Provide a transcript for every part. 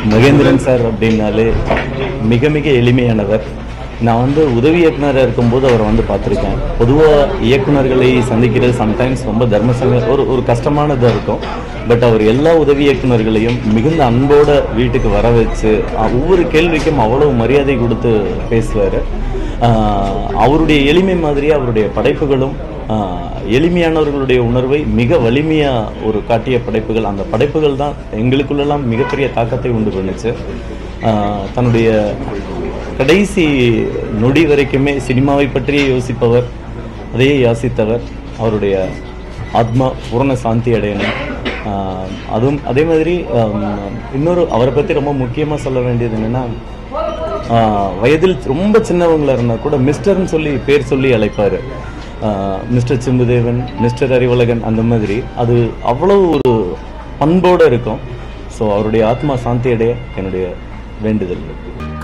Mahendran sir அப்படின்னாலே மிக மிக எளிமையானவர். நான் வந்து உதவி இயக்குனராக இருக்கும்போது அவரை வந்து பார்த்துருக்கேன். பொதுவாக இயக்குநர்களை சந்திக்கிறது சம்டைம்ஸ் ரொம்ப ஒரு கஷ்டமானதாக இருக்கும். பட் அவர் எல்லா உதவி இயக்குநர்களையும் மிகுந்த அன்போட வீட்டுக்கு வர வச்சு ஒவ்வொரு கேள்விக்கும் அவ்வளவு மரியாதை கொடுத்து பேசுவார். அவருடைய எளிமை மாதிரியே அவருடைய படைப்புகளும் எளிமையானவர்களுடைய உணர்வை மிக வலிமையாக ஒரு காட்டிய படைப்புகள். அந்த படைப்புகள் தான் எங்களுக்குள்ளெல்லாம் மிகப்பெரிய தாக்கத்தை உண்டு பண்ணுச்சு. தன்னுடைய கடைசி நொடி வரைக்குமே சினிமாவை பற்றியே யோசிப்பவர், அதையே யாசித்தவர். அவருடைய ஆத்மா பூரண சாந்தி அடையணும். அதுவும் அதே மாதிரி இன்னொரு அவரை பற்றி ரொம்ப முக்கியமாக சொல்ல வேண்டியது என்னென்னா, வயதில் ரொம்ப சின்னவங்களாக இருந்தால் கூட மிஸ்டர்னு சொல்லி பேர் சொல்லி அழைப்பார். மிஸ்டர் சிம்புதேவன், மிஸ்டர் அறிவழகன், அந்த மாதிரி அது அவ்வளவு ஒரு பண்போடு இருக்கும். ஸோ அவருடைய ஆத்மா சாந்தி அடைய என்னுடைய வேண்டுதல்.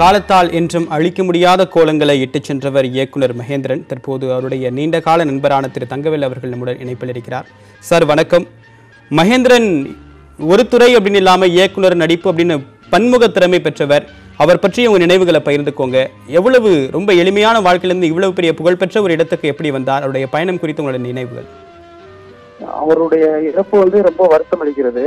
காலத்தால் என்றும் அழிக்க முடியாத கோலங்களை இட்டுச் சென்றவர் இயக்குனர் மகேந்திரன். தற்போது அவருடைய நீண்டகால நண்பரான திரு தங்கவேல் அவர்கள் நம்முடன் இணைப்பில் இருக்கிறார். சார் வணக்கம். மகேந்திரன் ஒரு துறை அப்படின்னு இல்லாமல் இயக்குனர், நடிப்பு அப்படின்னு பன்முக திறமை பெற்றவர். அவர் பற்றி உங்கள் நினைவுகளை பகிர்ந்துக்கோங்க. எவ்வளவு ரொம்ப எளிமையான வாழ்க்கையிலிருந்து இவ்வளவு பெரிய புகழ்பெற்ற ஒரு இடத்துக்கு எப்படி வந்தார்? அவருடைய பயணம் குறித்து உங்களுடைய நினைவுகள். அவருடைய இறப்பு வந்து ரொம்ப வருத்தம் அளிக்கிறது.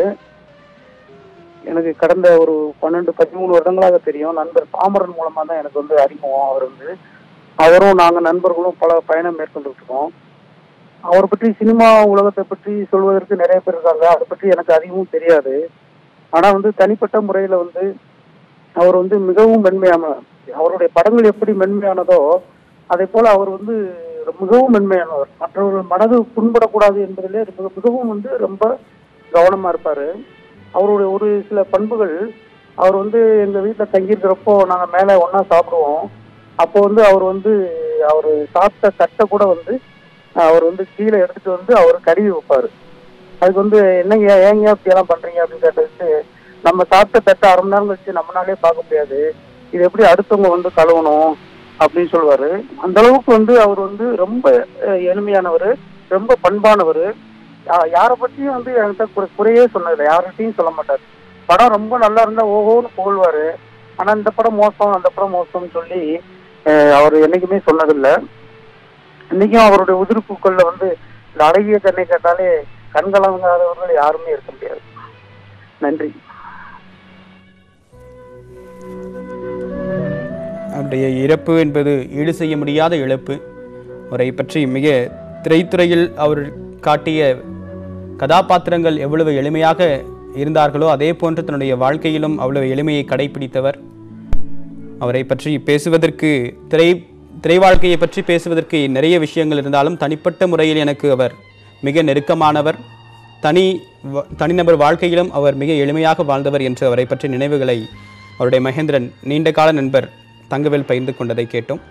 எனக்கு கடந்த ஒரு 12-13 வருடங்களாக தெரியும். நண்பர் பாமரன் மூலமா தான் எனக்கு வந்து அறிமுகம். அவர் வந்து அவரும் நாங்கள் நண்பர்களும் பல பயணம் மேற்கொண்டுட்டு இருக்கோம். அவரை பற்றி சினிமா உலகத்தை பற்றி சொல்வதற்கு நிறைய பேர் இருக்காங்க. அதை பற்றி எனக்கு அதிகமும் தெரியாது. ஆனால் வந்து தனிப்பட்ட முறையில் வந்து அவர் வந்து மிகவும் மென்மையானவர். அவருடைய படங்கள் எப்படி மென்மையானதோ அதே போல அவர் வந்து மிகவும் மென்மையானவர். மற்றவர்கள் மனது புண்படக்கூடாது என்பதிலே மிகவும் வந்து ரொம்ப கவனமா இருப்பாரு. அவருடைய ஒரு சில பண்புகள், அவர் வந்து எங்க வீட்டில் தங்கியிருக்கிறப்போ நாங்கள் மேலே ஒன்றா சாப்பிடுவோம். அப்போ வந்து அவர் சாப்பிட்ட தட்டை கூட வந்து அவர் வந்து கீழே எடுத்துட்டு வந்து அவர் கழுவி வைப்பாரு. அதுக்கு வந்து என்னங்க ஏங்க இப்படியெல்லாம் பண்றீங்க அப்படின்னு கேட்டதுக்கு, நம்ம சாப்பிட்ட தட்டை அரை மணி நேரம் கழிச்சு நம்மளாலே பார்க்க முடியாது, இது எப்படி அடுத்தவங்க வந்து கழுவணும் அப்படின்னு சொல்லுவாரு. அந்த அளவுக்கு வந்து அவர் வந்து ரொம்ப எளிமையானவர், ரொம்ப பண்பானவர். யாரை பற்றியும் வந்து என்கிட்ட குறையே சொன்னதில்லை, யார்கிட்டையும் சொல்ல மாட்டார். படம் ரொம்ப நல்லா இருந்தா ஓஹோன்னு புகழ்வாரு. ஆனா இந்த படம் மோசம், அந்த படம் மோசம்னு சொல்லி அவர் என்னைக்குமே சொன்னதில்லை. இன்னைக்கும் அவருடைய உதிர்ப்புக்கள்ல வந்து இந்த அழகிய கண்ணை கேட்டாலே கண்கலங்காதவர்கள் யாருமே இருக்க முடியாது. நன்றி. அவருடைய இறப்பு என்பது ஈடு செய்ய முடியாத இழப்பு. அவரை பற்றி மிக திரைத்துறையில் அவர் காட்டிய கதாபாத்திரங்கள் எவ்வளவு எளிமையாக இருந்தார்களோ அதே போன்று தன்னுடைய வாழ்க்கையிலும் அவ்வளவு எளிமையை கடைபிடித்தவர். அவரை பற்றி பேசுவதற்கு திரை வாழ்க்கையை பற்றி பேசுவதற்கு நிறைய விஷயங்கள் இருந்தாலும் தனிப்பட்ட முறையில் எனக்கு அவர் மிக நெருக்கமானவர். தனிநபர் வாழ்க்கையிலும் அவர் மிக எளிமையாக வாழ்ந்தவர் என்று அவரை பற்றி நினைவுகளை அவருடைய மகேந்திரன் நீண்ட கால நண்பர் தங்கவேல் பகிர்ந்து கொண்டதை கேட்டோம்.